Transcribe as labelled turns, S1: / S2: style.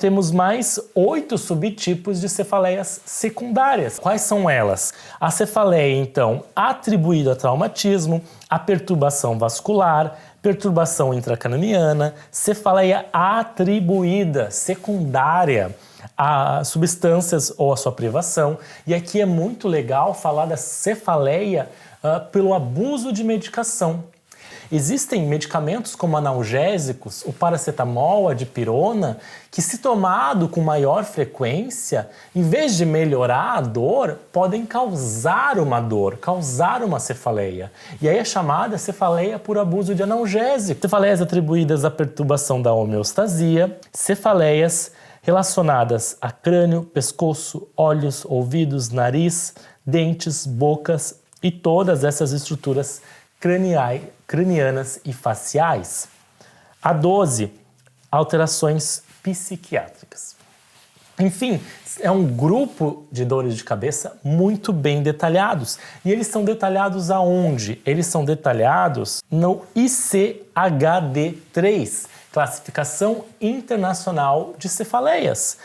S1: temos mais 8 subtipos de cefaleias secundárias. Quais são elas? A cefaleia, então, atribuída a traumatismo, a perturbação vascular, perturbação intracraniana, cefaleia atribuída secundária a substâncias ou a sua privação. E aqui é muito legal falar da cefaleia pelo abuso de medicação. Existem medicamentos como analgésicos, o paracetamol, a dipirona, que se tomado com maior frequência, em vez de melhorar a dor, podem causar uma dor, causar uma cefaleia. E aí é chamada cefaleia por abuso de analgésico. Cefaleias atribuídas à perturbação da homeostasia, cefaleias relacionadas a crânio, pescoço, olhos, ouvidos, nariz, dentes, bocas e todas essas estruturas cranianas e faciais. A 12, alterações psiquiátricas. Enfim, é um grupo de dores de cabeça muito bem detalhados. E eles são detalhados aonde? Eles são detalhados no ICHD-3, Classificação Internacional de Cefaleias.